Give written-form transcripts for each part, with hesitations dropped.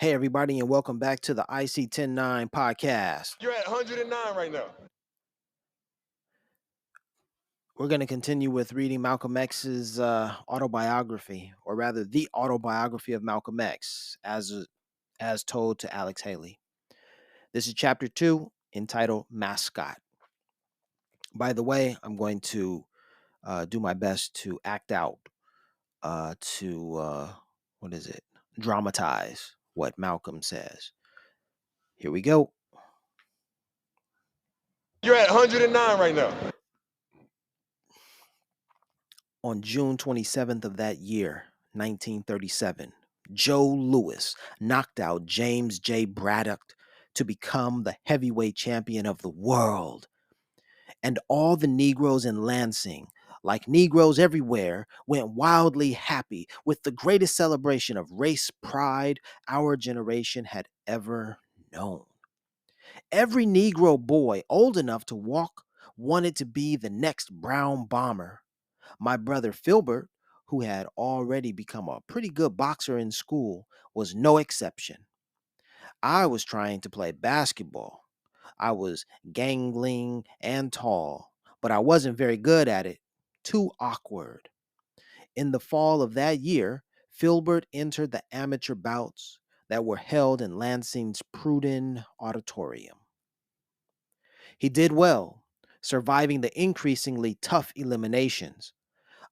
Hey, everybody, and welcome back to the IC 109 podcast. You're at 109 right now. We're going to continue with reading Malcolm X's autobiography, or rather, the autobiography of Malcolm X, as told to Alex Haley. This is chapter 2, entitled Mascot. By the way, I'm going to do my best to act out, what is it? Dramatize what Malcolm says. Here we go. You're at 109 right now. On June 27th of that year, 1937, Joe Louis knocked out James J. Braddock to become the heavyweight champion of the world. And all the Negroes in Lansing, like Negroes everywhere, went wildly happy with the greatest celebration of race pride our generation had ever known. Every Negro boy old enough to walk wanted to be the next Brown Bomber. My brother Filbert, who had already become a pretty good boxer in school, was no exception. I was trying to play basketball. I was gangling and tall, but I wasn't very good at it. Too awkward. In the fall of that year, Filbert entered the amateur bouts that were held in Lansing's Pruden Auditorium. He did well, surviving the increasingly tough eliminations.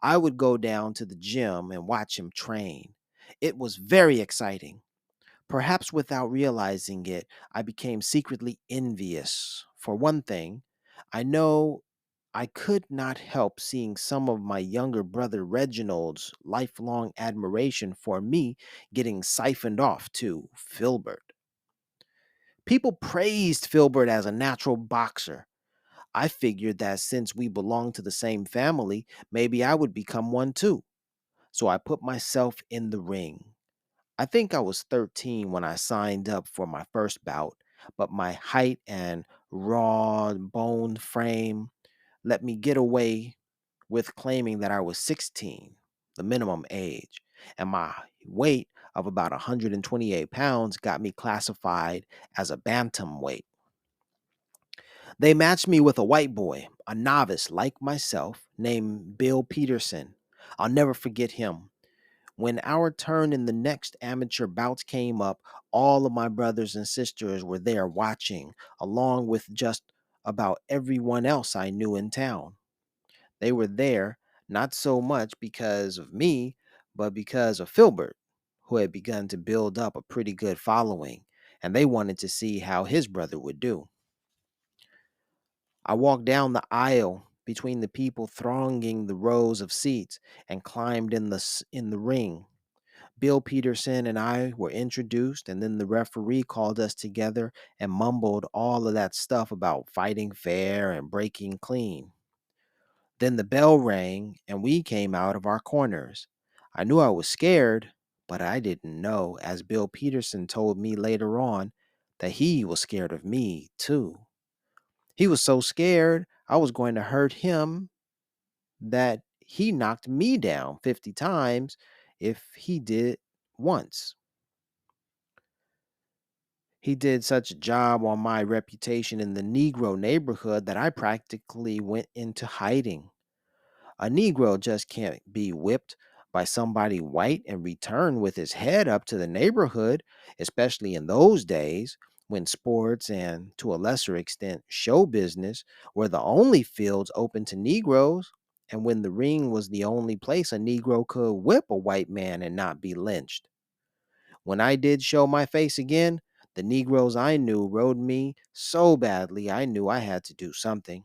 I would go down to the gym and watch him train. It was very exciting. Perhaps without realizing it, I became secretly envious. For one thing, I know I could not help seeing some of my younger brother Reginald's lifelong admiration for me getting siphoned off to Filbert. People praised Filbert as a natural boxer. I figured that since we belonged to the same family, maybe I would become one too. So I put myself in the ring. I think I was 13 when I signed up for my first bout, but my height and raw boned frame let me get away with claiming that I was 16, the minimum age, and my weight of about 128 pounds got me classified as a bantamweight. They matched me with a white boy, a novice like myself, named Bill Peterson. I'll never forget him. When our turn in the next amateur bouts came up, all of my brothers and sisters were there watching, along with just about everyone else I knew in town. They were there not so much because of me, but because of Filbert, who had begun to build up a pretty good following, and they wanted to see how his brother would do. I walked down the aisle between the people thronging the rows of seats and climbed in the ring. Bill Peterson and I were introduced, and then the referee called us together and mumbled all of that stuff about fighting fair and breaking clean. Then the bell rang, and we came out of our corners. I knew I was scared, but I didn't know, as Bill Peterson told me later on, that he was scared of me, too. He was so scared I was going to hurt him that he knocked me down 50 times if he did once. He did such a job on my reputation in the Negro neighborhood that I practically went into hiding. A Negro just can't be whipped by somebody white and return with his head up to the neighborhood, especially in those days when sports and, to a lesser extent, show business were the only fields open to Negroes, and when the ring was the only place a Negro could whip a white man and not be lynched. When I did show my face again, the Negroes I knew rode me so badly I knew I had to do something.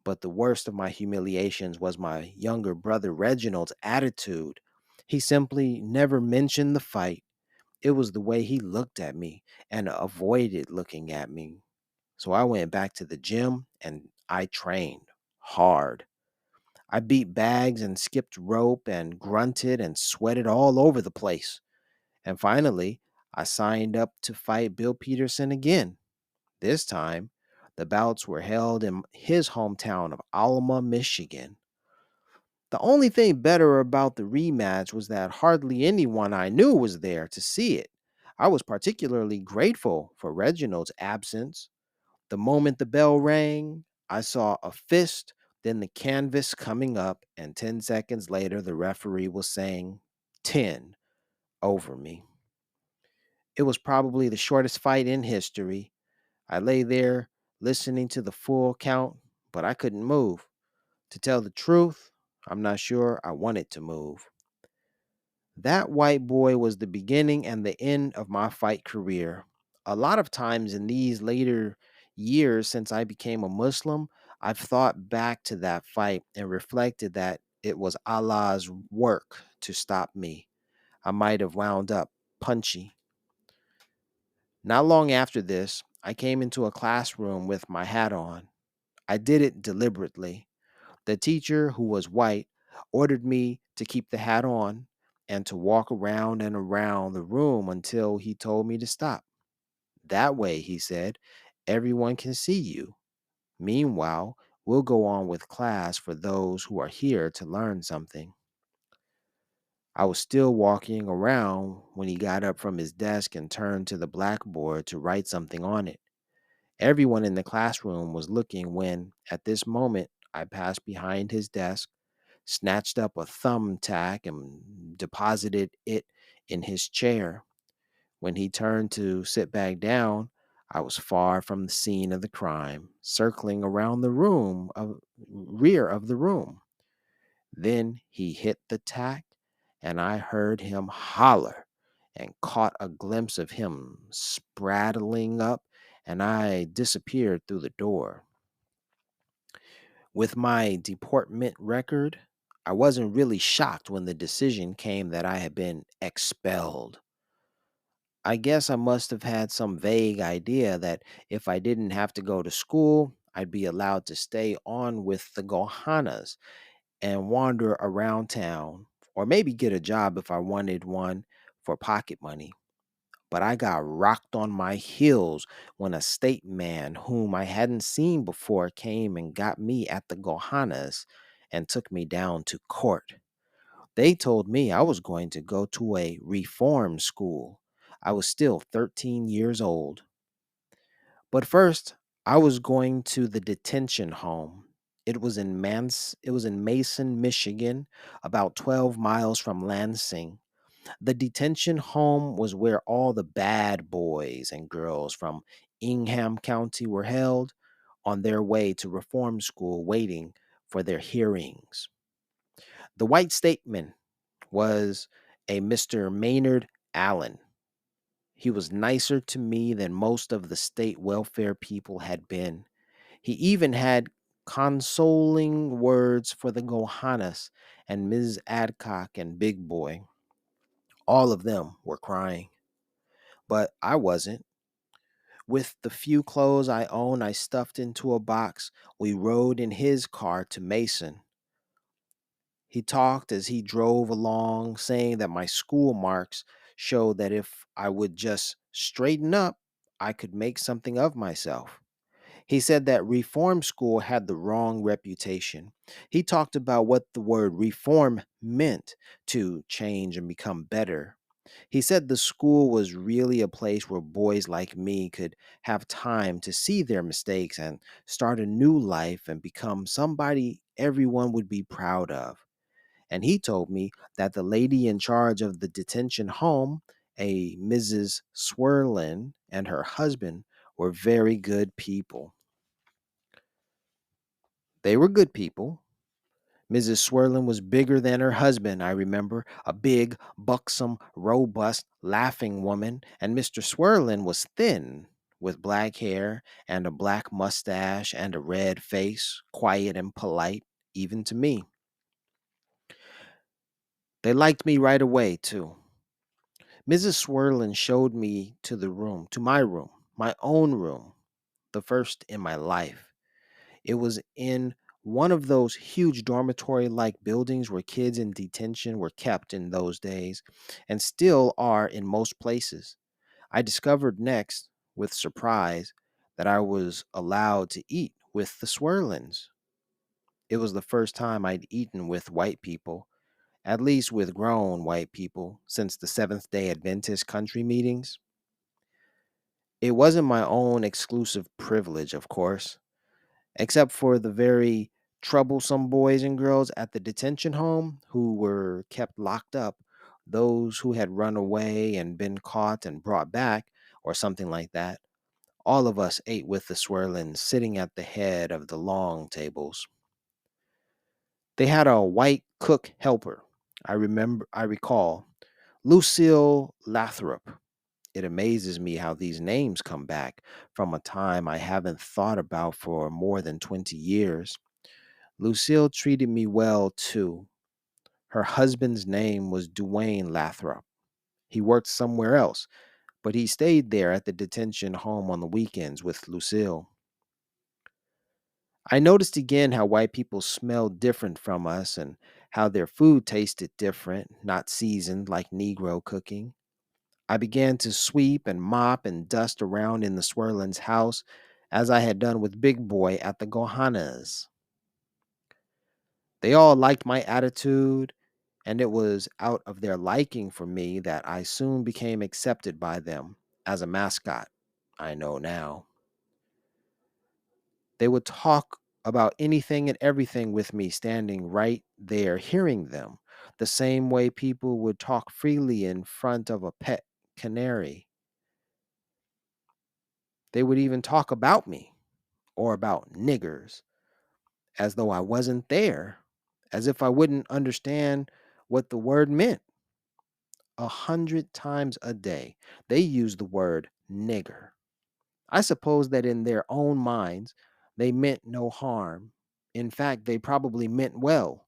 But the worst of my humiliations was my younger brother Reginald's attitude. He simply never mentioned the fight. It was the way he looked at me and avoided looking at me. So I went back to the gym and I trained hard. I beat bags and skipped rope and grunted and sweated all over the place. And finally, I signed up to fight Bill Peterson again. This time, the bouts were held in his hometown of Alma, Michigan. The only thing better about the rematch was that hardly anyone I knew was there to see it. I was particularly grateful for Reginald's absence. The moment the bell rang, I saw a fist, then the canvas coming up, and 10 seconds later, the referee was saying 10 over me. It was probably the shortest fight in history. I lay there listening to the full count, but I couldn't move. To tell the truth, I'm not sure I wanted to move. That white boy was the beginning and the end of my fight career. A lot of times in these later years since I became a Muslim, I've thought back to that fight and reflected that it was Allah's work to stop me. I might have wound up punchy. Not long after this, I came into a classroom with my hat on. I did it deliberately. The teacher, who was white, ordered me to keep the hat on and to walk around and around the room until he told me to stop. That way, he said, everyone can see you. Meanwhile, we'll go on with class for those who are here to learn something. I was still walking around when he got up from his desk and turned to the blackboard to write something on it. Everyone in the classroom was looking when, at this moment, I passed behind his desk, snatched up a thumbtack, and deposited it in his chair. When he turned to sit back down, I was far from the scene of the crime, circling around the rear of the room. Then he hit the tack, and I heard him holler and caught a glimpse of him spraddling up, and I disappeared through the door. With my deportment record, I wasn't really shocked when the decision came that I had been expelled. I guess I must have had some vague idea that if I didn't have to go to school, I'd be allowed to stay on with the Gohanas and wander around town, or maybe get a job if I wanted one for pocket money. But I got rocked on my heels when a state man whom I hadn't seen before came and got me at the Gohanas and took me down to court. They told me I was going to go to a reform school. I was still 13 years old. But first, I was going to the detention home. It was in Mason, Michigan, about 12 miles from Lansing. The detention home was where all the bad boys and girls from Ingham County were held on their way to reform school waiting for their hearings. The white stateman was a Mr. Maynard Allen. He was nicer to me than most of the state welfare people had been. He even had consoling words for the Gohanas and Ms. Adcock and Big Boy. All of them were crying, but I wasn't. With the few clothes I owned, I stuffed into a box. We rode in his car to Mason. He talked as he drove along, saying that my school marks showed that if I would just straighten up, I could make something of myself. He said that reform school had the wrong reputation. He talked about what the word reform meant, to change and become better. He said the school was really a place where boys like me could have time to see their mistakes and start a new life and become somebody everyone would be proud of. And he told me that the lady in charge of the detention home, a Mrs. Swerlin, and her husband were very good people. They were good people. Mrs. Swerlin was bigger than her husband, I remember, a big, buxom, robust, laughing woman, and Mr. Swerlin was thin, with black hair and a black mustache and a red face, quiet and polite, even to me. They liked me right away, too. Mrs. Swerlin showed me to my room, my own room, the first in my life. It was in one of those huge dormitory like buildings where kids in detention were kept in those days and still are in most places. I discovered next, with surprise, that I was allowed to eat with the Swerlins. It was the first time I'd eaten with white people, at least with grown white people, since the Seventh day Adventist country meetings. It wasn't my own exclusive privilege, of course, except for the very troublesome boys and girls at the detention home who were kept locked up, those who had run away and been caught and brought back, or something like that. All of us ate with the Swirlins, sitting at the head of the long tables. They had a white cook helper. I recall, Lucille Lathrop. It amazes me how these names come back from a time I haven't thought about for more than 20 years. Lucille treated me well too. Her husband's name was Duane Lathrop. He worked somewhere else, but he stayed there at the detention home on the weekends with Lucille. I noticed again how white people smelled different from us and how their food tasted different, not seasoned like Negro cooking. I began to sweep and mop and dust around in the Swirlins' house as I had done with Big Boy at the Gohanas. They all liked my attitude, and it was out of their liking for me that I soon became accepted by them as a mascot. I know now. They would talk about anything and everything with me standing right there hearing them, the same way people would talk freely in front of a pet canary. They would even talk about me or about niggers as though I wasn't there, as if I wouldn't understand what the word meant. 100 times a day, they used the word nigger. I suppose that in their own minds, they meant no harm. In fact, they probably meant well.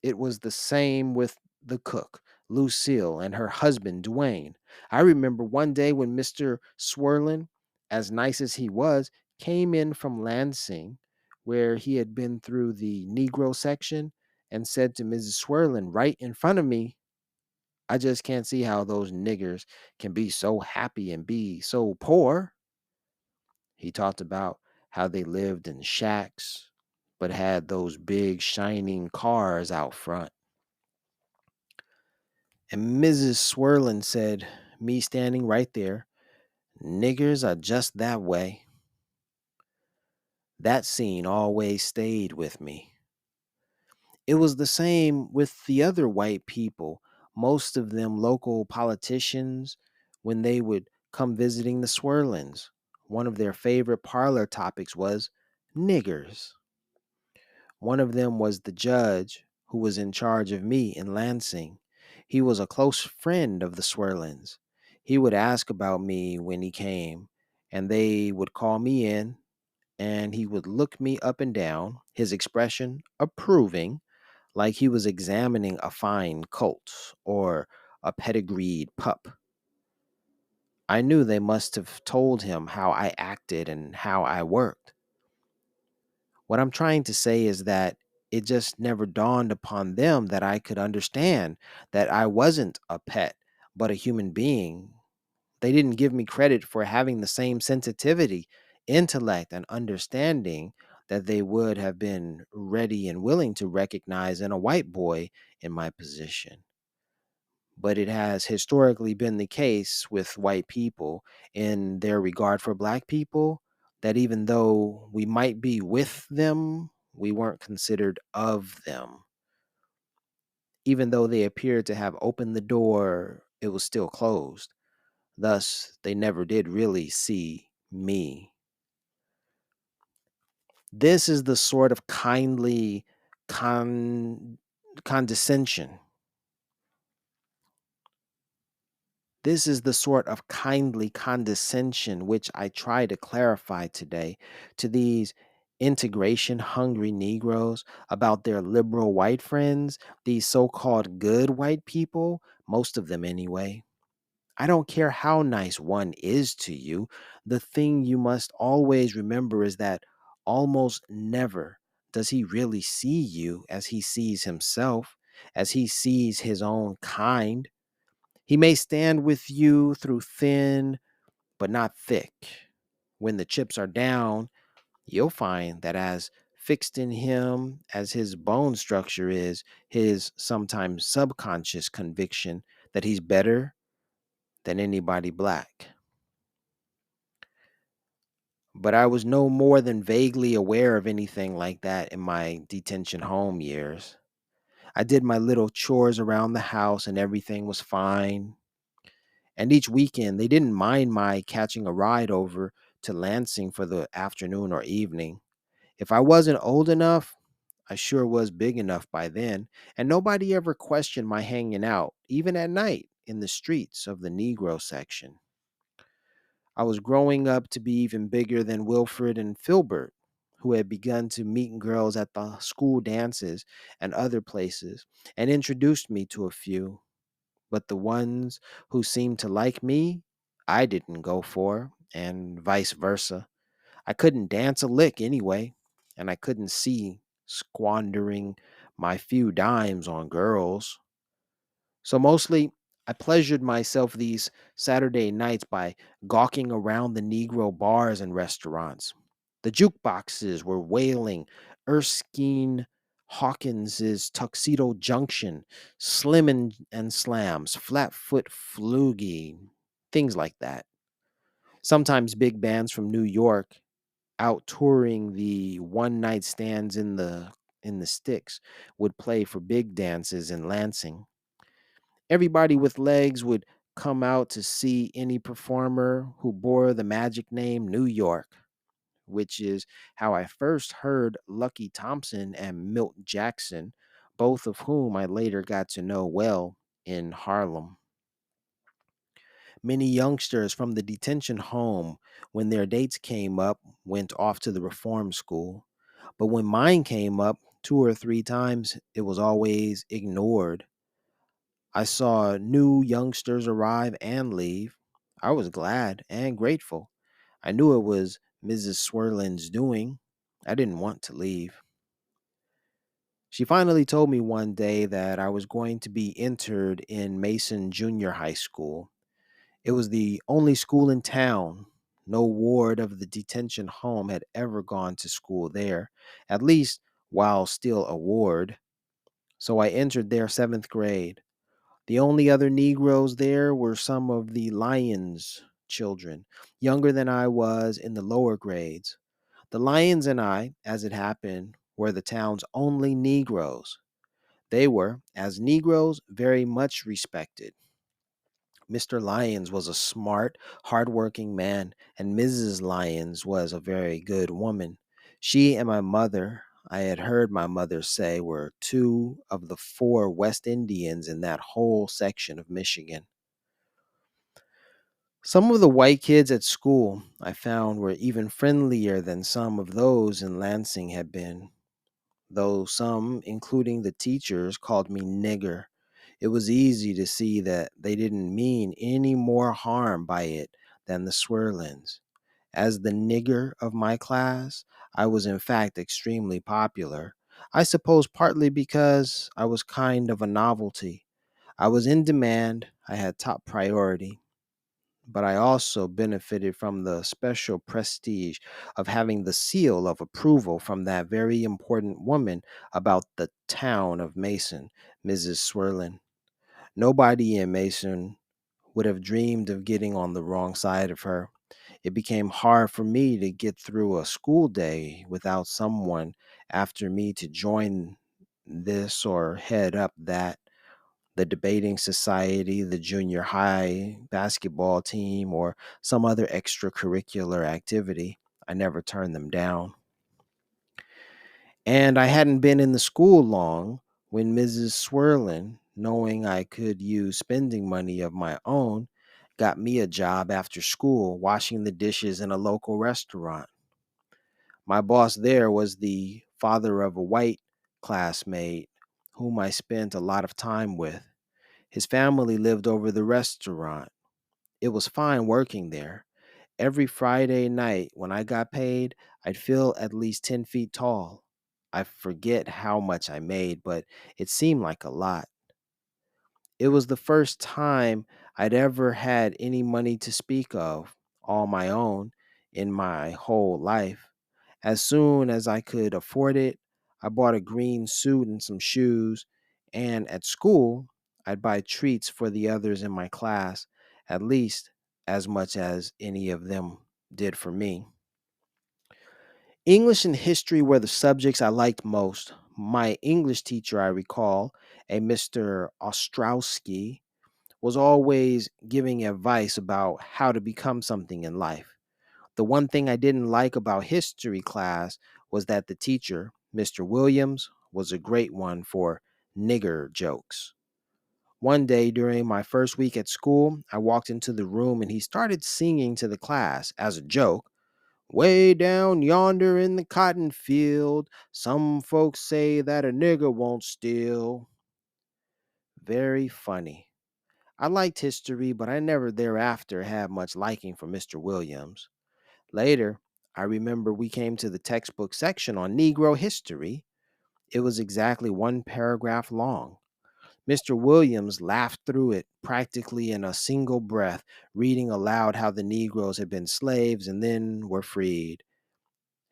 It was the same with the cook, Lucille, and her husband, Duane. I remember one day when Mr. Swirlin, as nice as he was, came in from Lansing, where he had been through the Negro section, and said to Mrs. Swirlin right in front of me, I just can't see how those niggers can be so happy and be so poor. He talked about how they lived in shacks, but had those big shining cars out front. And Mrs. Swirlin said, me standing right there, niggers are just that way. That scene always stayed with me. It was the same with the other white people, most of them local politicians, when they would come visiting the Swirlins. One of their favorite parlor topics was niggers. One of them was the judge who was in charge of me in Lansing. He was a close friend of the Swirlins. He would ask about me when he came, and they would call me in, and he would look me up and down, his expression approving, like he was examining a fine colt or a pedigreed pup. I knew they must have told him how I acted and how I worked. What I'm trying to say is that it just never dawned upon them that I could understand that I wasn't a pet, but a human being. They didn't give me credit for having the same sensitivity, intellect, and understanding that they would have been ready and willing to recognize in a white boy in my position. But it has historically been the case with white people in their regard for black people that even though we might be with them, we weren't considered of them. Even though they appeared to have opened the door, it was still closed. Thus, they never did really see me. This is the sort of kindly con- condescension. This is the sort of kindly condescension which I try to clarify today to these integration hungry Negroes about their liberal white friends, these so called good white people, most of them anyway. I don't care how nice one is to you. The thing you must always remember is that almost never does he really see you as he sees himself, as he sees his own kind. He may stand with you through thin, but not thick. When the chips are down, you'll find that as fixed in him as his bone structure is, his sometimes subconscious conviction that he's better than anybody black. but I was no more than vaguely aware of anything like that in my detention home years. I did my little chores around the house and everything was fine. And each weekend, they didn't mind my catching a ride over to Lansing for the afternoon or evening. If I wasn't old enough, I sure was big enough by then, and nobody ever questioned my hanging out, even at night, in the streets of the Negro section. I was growing up to be even bigger than Wilfred and Filbert, who had begun to meet girls at the school dances and other places, and introduced me to a few. But the ones who seemed to like me, I didn't go for, and vice versa. I couldn't dance a lick anyway, and I couldn't see squandering my few dimes on girls. So mostly, I pleasured myself these Saturday nights by gawking around the Negro bars and restaurants. The jukeboxes were wailing Erskine Hawkins's Tuxedo Junction, Slim and Slams, Flatfoot Flugie, things like that. Sometimes big bands from New York out touring the one night stands in the sticks would play for big dances in Lansing. Everybody with legs would come out to see any performer who bore the magic name New York, which is how I first heard Lucky Thompson and Milt Jackson, both of whom I later got to know well in Harlem. Many youngsters from the detention home, when their dates came up, went off to the reform school. But when mine came up 2 or 3 times, it was always ignored. I saw new youngsters arrive and leave. I was glad and grateful. I knew it was Mrs. Swirlin's doing. I didn't want to leave. She finally told me one day that I was going to be entered in Mason Junior High School. It was the only school in town. No ward of the detention home had ever gone to school there, at least while still a ward. So I entered there 7th grade. The only other Negroes there were some of the Lyons children, younger than I was in the lower grades. The Lyons and I, as it happened, were the town's only Negroes. They were, as Negroes, very much respected. Mr. Lyons was a smart, hardworking man, and Mrs. Lyons was a very good woman. She and my mother, I had heard my mother say, were two of the four West Indians in that whole section of Michigan. Some of the white kids at school I found were even friendlier than some of those in Lansing had been, though some, including the teachers, called me nigger. It was easy to see that they didn't mean any more harm by it than the Swirlins. As the nigger of my class, I was in fact extremely popular. I suppose partly because I was kind of a novelty. I was in demand, I had top priority, but I also benefited from the special prestige of having the seal of approval from that very important woman about the town of Mason, Mrs. Swirlin. Nobody in Mason would have dreamed of getting on the wrong side of her. It became hard for me to get through a school day without someone after me to join this or head up that, the debating society, the junior high basketball team, or some other extracurricular activity. I never turned them down. And I hadn't been in the school long when Mrs. Swirlin, knowing I could use spending money of my own, got me a job after school washing the dishes in a local restaurant. My boss there was the father of a white classmate whom I spent a lot of time with. His family lived over the restaurant. It was fine working there. Every Friday night when I got paid, I'd feel at least 10 feet tall. I forget how much I made, but it seemed like a lot. It was the first time I'd ever had any money to speak of, all my own, in my whole life. As soon as I could afford it, I bought a green suit and some shoes, and at school, I'd buy treats for the others in my class, at least as much as any of them did for me. English and history were the subjects I liked most. My English teacher, I recall, a Mr. Ostrowski, was always giving advice about how to become something in life. The one thing I didn't like about history class was that the teacher, Mr. Williams, was a great one for nigger jokes. One day during my first week at school, I walked into the room and he started singing to the class as a joke. Way down yonder in the cotton field, some folks say that a nigger won't steal. Very funny. I liked history, but I never thereafter had much liking for Mr. Williams. Later, I remember we came to the textbook section on Negro history. It was exactly one paragraph long. Mr. Williams laughed through it practically in a single breath, reading aloud how the Negroes had been slaves and then were freed,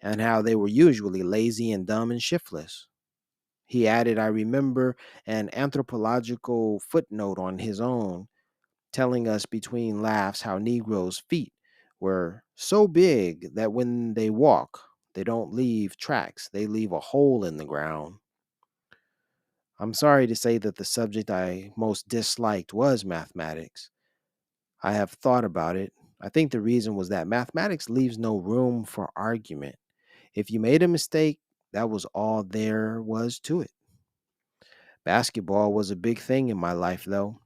and how they were usually lazy and dumb and shiftless. He added, I remember, an anthropological footnote on his own, telling us between laughs how Negroes' feet were so big that when they walk, they don't leave tracks, they leave a hole in the ground. I'm sorry to say that the subject I most disliked was mathematics. I have thought about it. I think the reason was that mathematics leaves no room for argument. If you made a mistake, that was all there was to it. Basketball was a big thing in my life, though.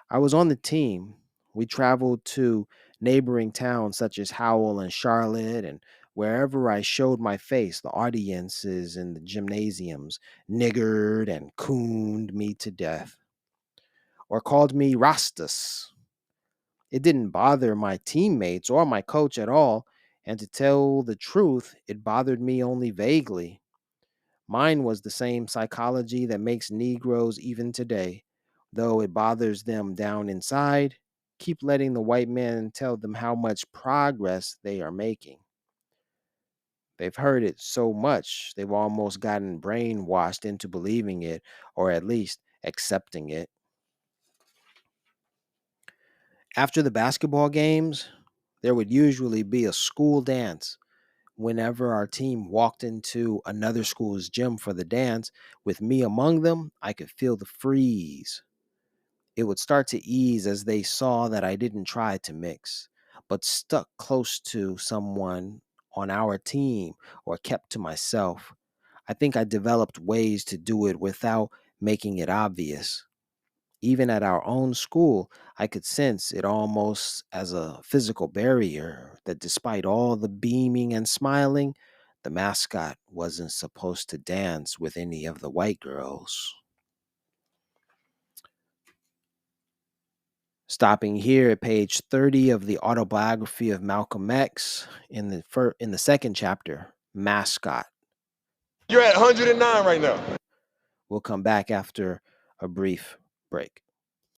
I was on the team. We traveled to neighboring towns such as Howell and Charlotte, and wherever I showed my face, the audiences in the gymnasiums niggered and cooned me to death, or called me Rastus. It didn't bother my teammates or my coach at all, and to tell the truth, it bothered me only vaguely. Mine was the same psychology that makes Negroes even today. Though it bothers them down inside, keep letting the white man tell them how much progress they are making. They've heard it so much, they've almost gotten brainwashed into believing it, or at least accepting it. After the basketball games, there would usually be a school dance. Whenever our team walked into another school's gym for the dance, with me among them, I could feel the freeze. It would start to ease as they saw that I didn't try to mix, but stuck close to someone on our team or kept to myself. I think I developed ways to do it without making it obvious. Even at our own school, I could sense it almost as a physical barrier that despite all the beaming and smiling, the mascot wasn't supposed to dance with any of the white girls. Stopping here at page 30 of the autobiography of Malcolm X in the second chapter, Mascot. You're at 109 right now. We'll come back after a brief break.